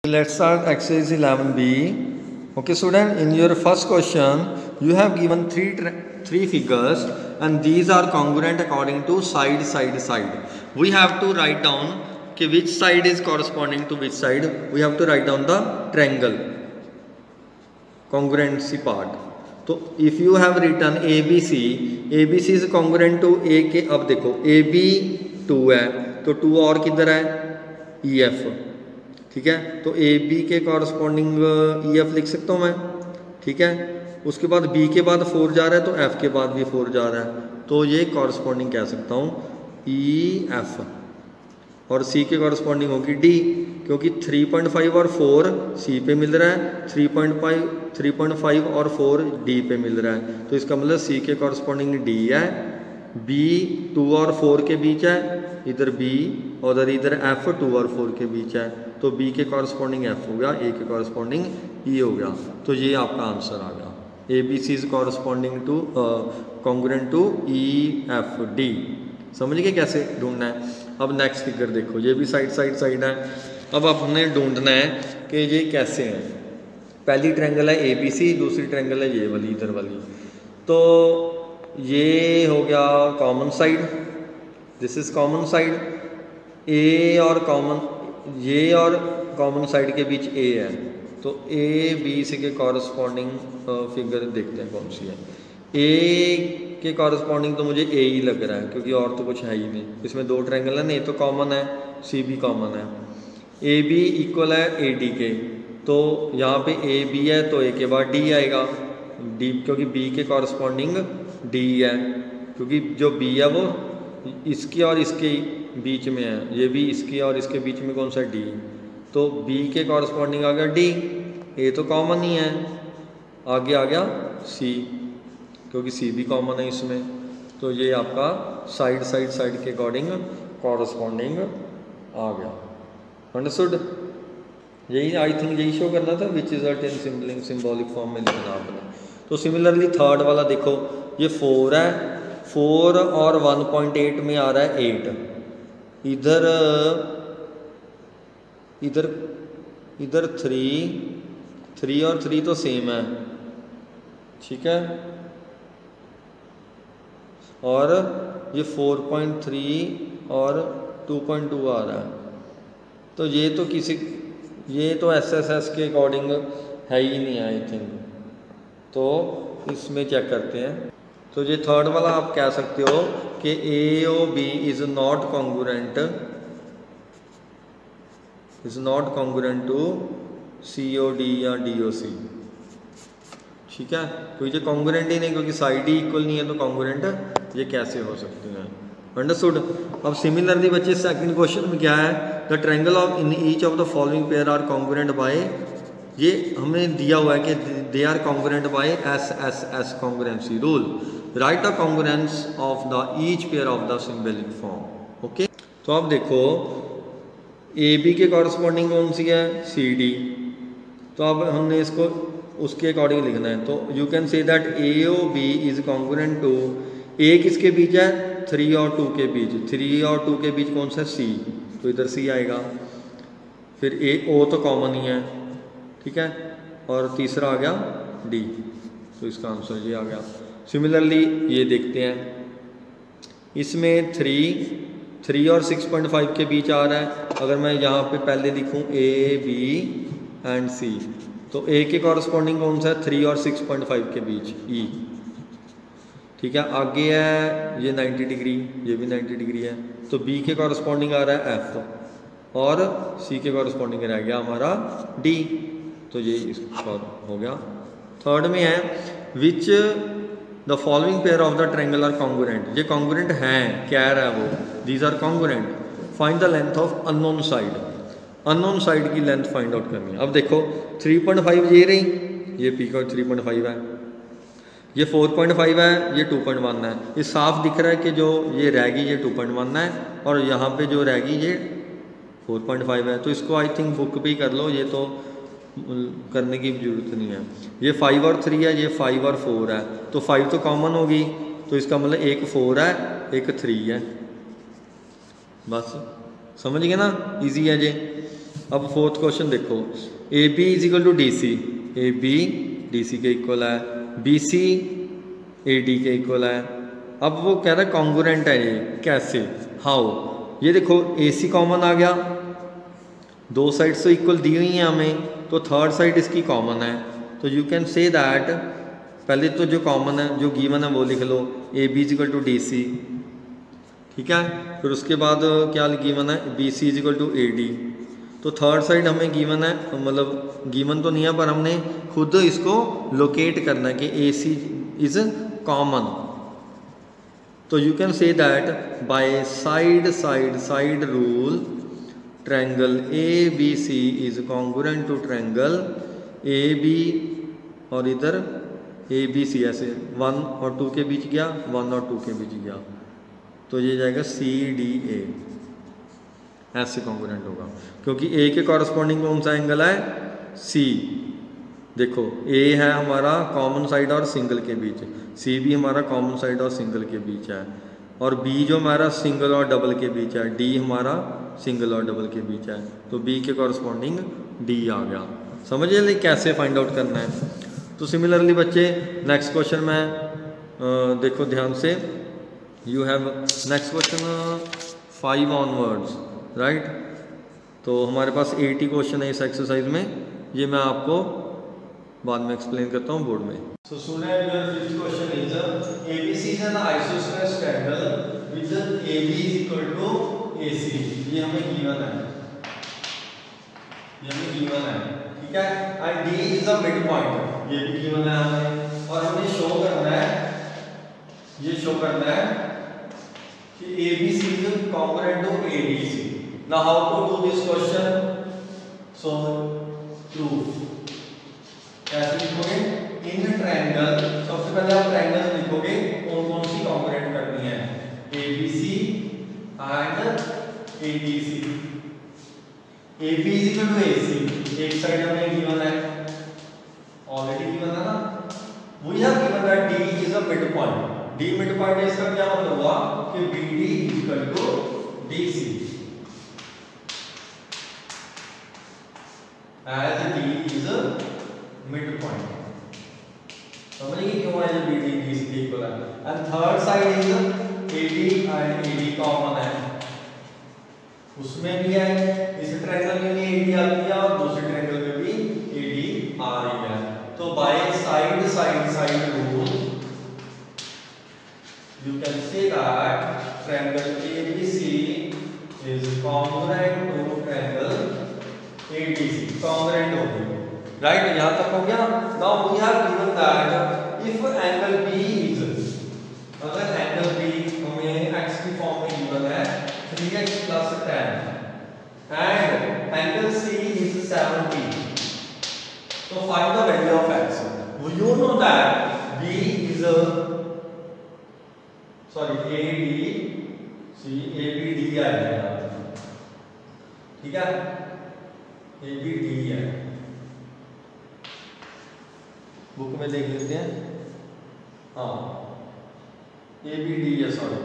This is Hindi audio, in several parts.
Let's start exercise 11b. Okay, student, in your first question, you have given three figures, and these are congruent according to side, side, side. We have to write down okay, which side is corresponding to which side. We have to write down the triangle congruency part. So if you have written ABC, ABC is congruent to A के, अब देखो AB 2 है तो 2 और किधर है EF, ठीक है। तो ए बी के कॉरस्पॉन्डिंग ई एफ लिख सकता हूँ मैं, ठीक है। उसके बाद बी के बाद 4 जा रहा है तो एफ के बाद भी 4 जा रहा है, तो ये कॉरस्पॉन्डिंग कह सकता हूँ ई एफ। और सी के कॉरस्पॉन्डिंग होगी डी, क्योंकि 3.5 और 4 सी पे मिल रहा है, 3.5 और 4 डी पे मिल रहा है, तो इसका मतलब सी के कॉरस्पॉन्डिंग डी है। बी 2 और 4 के बीच है, इधर बी, और इधर एफ 2 और 4 के बीच है, तो बी के कॉरस्पॉन्डिंग एफ हो गया, ए के कॉरस्पॉन्डिंग ई हो गया। तो ये आपका आंसर आ गया, A B C is corresponding to congruent to E F D. समझ गए कैसे ढूंढना है। अब नेक्स्ट फिगर देखो, ये भी साइड साइड साइड है। अब आपने ढूंढना है कि ये कैसे है। पहली ट्रायंगल है ए बी सी, दूसरी ट्रायंगल है ये वाली, इधर वाली। तो ये हो गया common side, this is common side. A और कॉमन, ये और कॉमन साइड के बीच ए है, तो ए बी सी के कॉरस्पॉन्डिंग फिगर देखते हैं कौन सी है। ए के कॉरस्पॉन्डिंग तो मुझे ए ही लग रहा है, क्योंकि और तो कुछ है ही नहीं। इसमें 2 ट्रायंगल है, ए तो कॉमन है, सी भी कॉमन है। ए बी इक्वल है ए डी के, तो यहाँ पे ए बी है तो ए के बाद डी आएगा, डी, क्योंकि बी के कॉरस्पॉन्डिंग डी है, क्योंकि जो बी है वो इसकी और इसके बीच में है, ये भी इसकी और इसके बीच में कौन सा डी, तो बी के कॉरस्पॉन्डिंग आ गया डी, ए तो कॉमन ही है, आगे आ गया सी, क्योंकि सी भी कॉमन है इसमें। तो ये आपका साइड साइड साइड के अकॉर्डिंग कॉरस्पॉन्डिंग आ गया। अंडरस्टूड। यही आई थिंक यही शो करना था, which is in symbolic form में लिखना आपने। तो सिमिलरली थर्ड वाला देखो, ये 4 है, 4 और 1.8 में आ रहा है 8, इधर इधर इधर 3 और 3 तो सेम है, ठीक है। और ये 4.3 और 2.2 आ रहा है, तो ये तो SSS के अकॉर्डिंग है ही नहीं आई थिंक, तो इसमें चेक करते हैं। तो ये थर्ड वाला आप कह सकते हो कि A O B is not congruent to C O D या डी ओ सी, ठीक है। क्योंकि ये कॉन्ग्रुएंट ही नहीं, क्योंकि साइड ही इक्वल नहीं है, तो कॉन्ग्रुएंट ये कैसे हो सकते हैं। अंडरस्टूड। अब सिमिलरली बच्चे सेकंड क्वेश्चन में क्या है, the triangle of in each of the following pair are congruent by, ये हमें दिया हुआ है कि they are congruent by S congruency rule. Right the congruence of the each pair of the symbolic form. Okay, तो अब देखो ए बी के कॉरस्पॉन्डिंग कौन सी है, सी डी, तो अब हमने इसको उसके अकॉर्डिंग लिखना है। तो you can say that A O B is congruent to, A किसके बीच है, 3 और 2 के बीच, 3 और 2 के बीच कौन सा सी, तो इधर सी आएगा। फिर ए ओ तो कॉमन ही है, ठीक है, और तीसरा आ गया डी, तो इसका आंसर ये आ गया। सिमिलरली ये देखते हैं, इसमें 3 और 6.5 के बीच आ रहा है। अगर मैं यहाँ पे पहले लिखूँ ए बी एंड सी, तो ए के कॉरस्पॉन्डिंग कौन सा है, 3 और 6.5 के बीच ई, ठीक है। आगे है ये 90 डिग्री, ये भी 90 डिग्री है, तो बी के कॉरस्पॉन्डिंग आ रहा है एफ, और सी के कॉरस्पॉन्डिंग रह गया हमारा डी, तो ये इसका हो गया। थर्ड में है which the following pair of the triangle are congruent, ये कॉन्ग्रुएंट हैं, कह रहा है वो, these are congruent. Find the length of unknown side, unknown side की लेंथ फाइंड आउट करनी है। अब देखो 3.5 ये रही, ये पी का 3.5 है, ये 4.5 है, ये 2.1 है। ये साफ दिख रहा है कि जो ये रहेगी ये 2.1 है, और यहाँ पे जो रहेगी ये 4.5 है। तो इसको आई थिंक बुक भी कर लो, ये तो करने की जरूरत नहीं है। ये 5 और 3 है, ये 5 और 4 है, तो 5 तो कॉमन होगी, तो इसका मतलब एक 4 है, एक 3 है, बस समझ गए ना, इजी है जी। अब फोर्थ क्वेश्चन देखो, A B is equal to D C, A B D C के इक्वल है, बी सी ए डी के इक्वल है। अब वो कह रहा है कॉन्ग्रुएंट है ये, कैसे, हाउ? ये देखो ए सी कॉमन आ गया, दो साइड्स तो इक्वल दी हुई हैं हमें, तो थर्ड साइड इसकी कॉमन है, तो यू कैन से दैट, पहले तो जो कॉमन है जो गिवन है वो लिख लो, A B is equal to D C, ठीक है। फिर उसके बाद क्या गिवन है, B C is equal to A D. तो थर्ड साइड हमें गिवन है, मतलब गिवन तो नहीं है पर हमने खुद इसको लोकेट करना है कि ए सी इज कॉमन। तो you can say that by side rule triangle A B C is congruent to triangle A B, और इधर ए बी सी ऐसे 1 और 2 के बीच गया, 1 और 2 के बीच गया, तो ये जाएगा सी डी ए, ऐसे कॉन्ग्रुएंट होगा, क्योंकि ए के कॉरस्पॉन्डिंग कौन सा एंगल है, सी। देखो ए है हमारा कॉमन साइड और सिंगल के बीच, सी भी हमारा कॉमन साइड और सिंगल के बीच है, और बी जो हमारा सिंगल और डबल के बीच है, डी हमारा सिंगल और डबल के बीच है, तो बी के कॉरस्पॉन्डिंग डी आ गया। समझिए नहीं कैसे फाइंड आउट करना है। तो सिमिलरली बच्चे नेक्स्ट क्वेश्चन में देखो ध्यान से, you have next question 5 onwards, right. तो हमारे पास 80 क्वेश्चन है इस एक्सरसाइज में, ये मैं आपको बाद में एक्सप्लेन करता हूँ बोर्ड में। So student your fifth question is ABC is an isosceles triangle with AB is equal to AC। ये हमें गिवन है, ये हमें गिवन है, ठीक है। And D is a mid point, ये भी गिवन है हमें, और हमें शो करना है, ये शो करना है कि ABC is congruent to ADC। Now how to do this question, so proof कैसे लिखोगे, इन ट्रायंगल, सबसे पहले आप ट्रायंगल लिखोगे, कौन सी कॉन्ग्रुएंट करनी है, ABC and ADC। AB is equal to AC, एक साइड हमें गिवन है, ऑलरेडी गिवन है ना, we have given that D is a mid point. D mid point है, इसका क्या मतलब हुआ कि BD is equal to DC, as D is a mid point. समझिए क्यों है, BD DC के इक्वल है। And third side is AD and AD common है, उसमें भी है, इस ट्रायंगल में भी AD आती है और दूसरे ट्रायंगल में भी AD आ रही है। तो bye side rule you can say that triangle ABC is congruent to triangle ADC, congruent हो गई, राइट। यहाँ तक हो गया। now we have given that if angle B is, अगर एंगल B हमें x की फॉर्म में गिवन है 3x plus 10 and angle C is 70, so find the value of x. You know that B is a ABD आएगा, ठीक है, ABD है, बुक में देख लेते हैं, हाँ ABD है, सॉरी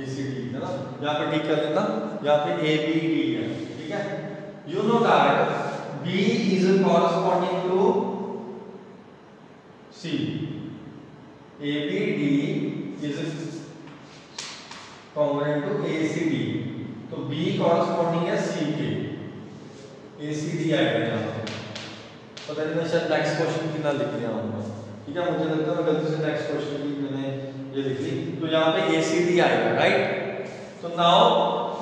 ACD है ना, यहाँ पे ठीक कर लेना, यहाँ पे ABD है, ठीक है। You know that B is corresponding to C, ABD is congruent to ACD, तो B कॉरस्पॉन्डिंग है C के, ACD आएगा यहाँ पे। पता नहीं मैं शायद नेक्स्ट क्वेश्चन की ना लिख लिया हूँ, ठीक है, मुझे लगता है गलती से नेक्स्ट क्वेश्चन की मैंने ये लिख ली, तो यहाँ पे ACD आएगा, राइट। तो now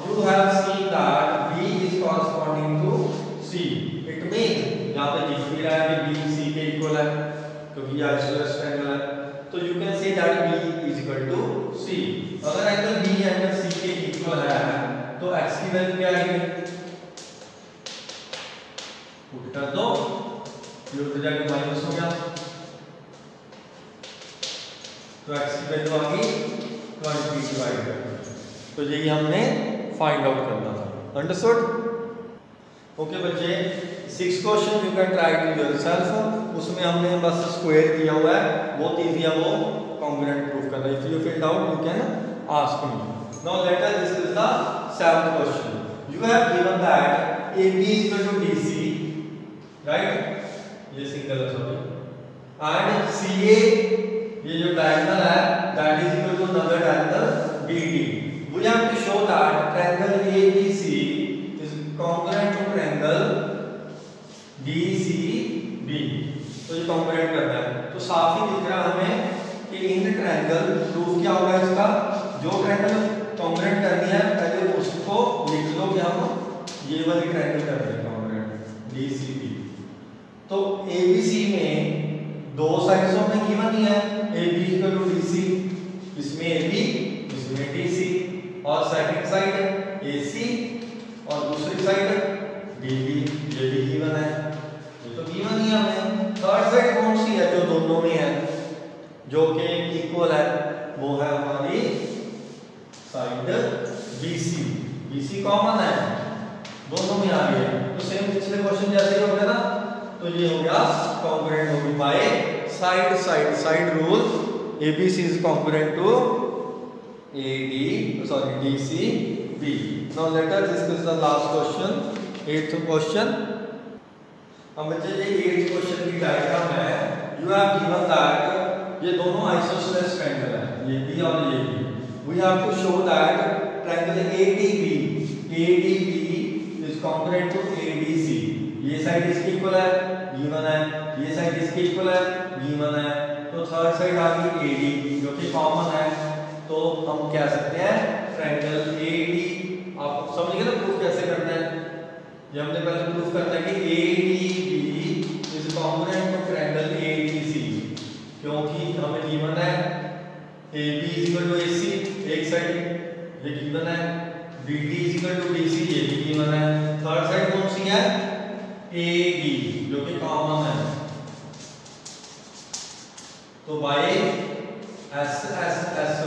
you have seen that B is corresponding to C, it mean यहाँ पे दिख भी रहा है कि B C के इक्वल है, क्योंकि ये आइसोसलेस ट्रायंगल है, तो you can say that B is equal to C। अगर एंगल B एंगल C के इक्वल है तो x की वैल्यू क्या आएगी, पुट कर दो, ये उधर जाके माइनस हो गया, तो x की वैल्यू आ गई 20/2। तो यही हमने फाइंड आउट करना था, अंडरस्टूड। ओके बच्चे, 6 question you can try to yourself, उसमें हमने बस स्क्वायर किया हुआ है, बहुत इजी है वो कॉन्ग्रुएंट प्रूफ करना। If you field out you can ask me. Now let us discuss the 7th question. You have given that A B equal to D C, right, ये सिंगल है सॉरी, एंड सी ए ये जो डायगोनल है that is equal to another diagonal B D. We have to show that triangle A B C is congruent to triangle D C B. तो ये कॉन्ग्रुएंट करना है, तो साफ ही दिख रहा है हमें कि इन ट्रायंगल प्रूफ क्या होगा इसका, जो ट्रायंगल कॉन्ग्रुएंट करनी है पहले उसको लिख लो कि हम ये वाली ट्रायंगल कर रहे हैं कॉन्ग्रुएंट डी सी बी। तो ए बी सी में दो साइड्स में गिवन ही है A B equal to D C, इसमें ए बी इसमें डी सी, और सेकंड साइड ए सी और दूसरी साइड डी बी, ये भी गिवन है, ये तो गिवन ही है हमें। थर्ड साइड कौन सी है जो दोनों में है जो कि इक्वल है, वो है हमारी साइड BC, BC कॉमन है दोनों में आ रही है, तो सेम पिछले क्वेश्चन जैसे ही हो गया ना, तो ये हो गया कॉन्ग्रुएंट होगी by side side side rule, ABC is congruent to DCB। Now let us discuss the last question, 8th question। अब बच्चे ये 8th क्वेश्चन की डायग्राम है, you have given that ये दोनों आइसोसेलेस ट्रायंगल है, ये B और ये B। We have to show that triangle ADB is congruent to ADC। ये साइड इसकी इक्वल है, गिवन है, ये साइड इसकी इक्वल है, गिवन है, तो थर्ड साइड आ गई AD जो कि कॉमन है, तो हम कह सकते हैं ट्रायंगल AD। आप समझ गए ना प्रूफ कैसे करना है, ये हमने पहले प्रूफ करना है कि ADB is congruent to triangle ADC, क्योंकि हमें गिवन है AB is equal to AC एक साइड ये गिवन है, BD is equal to DC ये भी गिवन है, थर्ड साइड कौन सी है AD जो कि कॉमन है, तो by S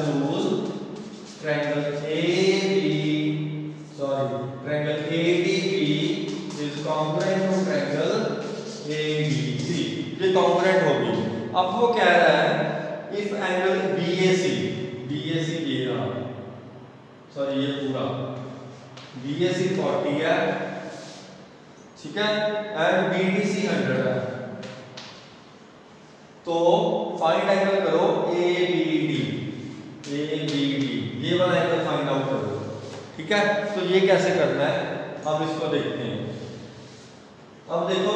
rule triangle ADB is congruent to triangle ABC, ये कॉन्ग्रुएंट होगी। अब वो कह रहा है इफ एंगल BAC ये रहा, सॉरी ये पूरा BAC 40 है, ठीक है, एंड BDC 100 है, तो फाइंड एंगल करो ABD, ये वाला एंगल फाइंड आउट करो, ठीक है। तो ये कैसे करना है अब इसको देखते हैं। अब देखो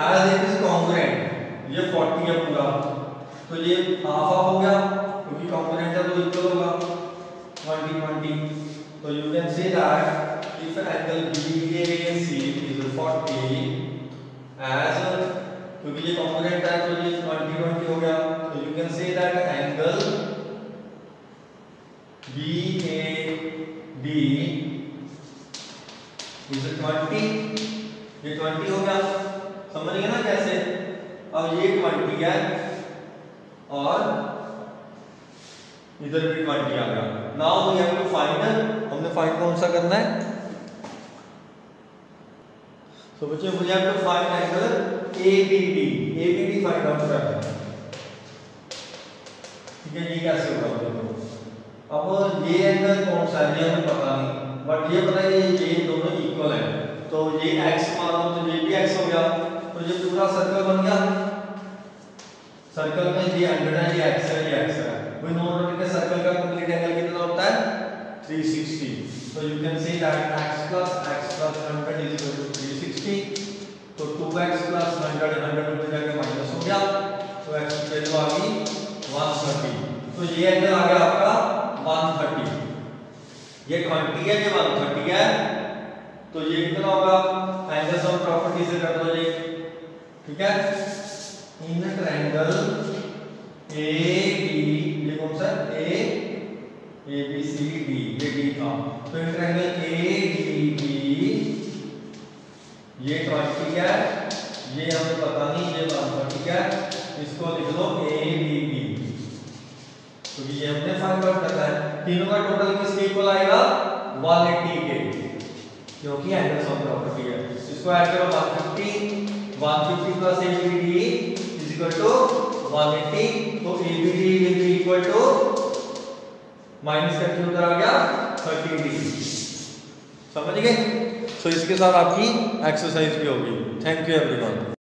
एज इट इज कॉन्ग्रुएंट ये 40 है पूरा, तो ये हाफ हाफ हो गया क्योंकि कॉन्ग्रुएंट है तो इक्वल होगा 20 तो you can say that if angle BAC is 40 as, क्योंकि ये कॉन्ग्रुएंट है तो ये 20 हो गया, तो you can say that angle BAD is 20, ये 20 हो गया, समझ गए ना कैसे। अब ये 20 है और इधर भी 20 आ गया। Now we have to find, हमने फाइंड कौन सा करना है, तो बच्चों we have to find angle ABD find out करना है, ठीक है। ये कैसे होगा देखो, अब ये एंगल कौन सा है ये हमें पता नहीं, बट ये पता है ये दोनों इक्वल है, तो ये x मान लो तो ये भी x हो गया, तो ये पूरा सर्कल बन गया, सर्कल में ये 100 है, ये x है, वी नो दैट सर्कल का कंप्लीट एंगल कितना होता है 360, so you can say that x plus 100 is equal to 360, तो 2x plus 100 में जाके माइनस हो गया, तो x की वैल्यू आ गई 130, तो ये एंगल आ गया आपका 130, ये 20 है, ये 130 है, तो ये कितना होगा, एंगल सम प्रॉपर्टी से कर दो ये, ठीक है। इन ट्रायंगल AD, ये कौन सा है ABCD, ये D था, तो इन ट्रायंगल ADB ये 20 है, ये हमें पता नहीं, ये 130 है, इसको लिख लो ABB, तो ये हमने फाइंड आउट करना है। तीनों का टोटल किसके इक्वल आएगा 180 के, क्योंकि एंगल सम प्रॉपर्टी है। इसको ऐड करो 150 plus ABD is equal to 180, तो ABD will be equal to minus करके उधर आ गया 30 डिग्री, समझ गए। सो इसके साथ आपकी एक्सरसाइज भी होगी। Thank you everyone.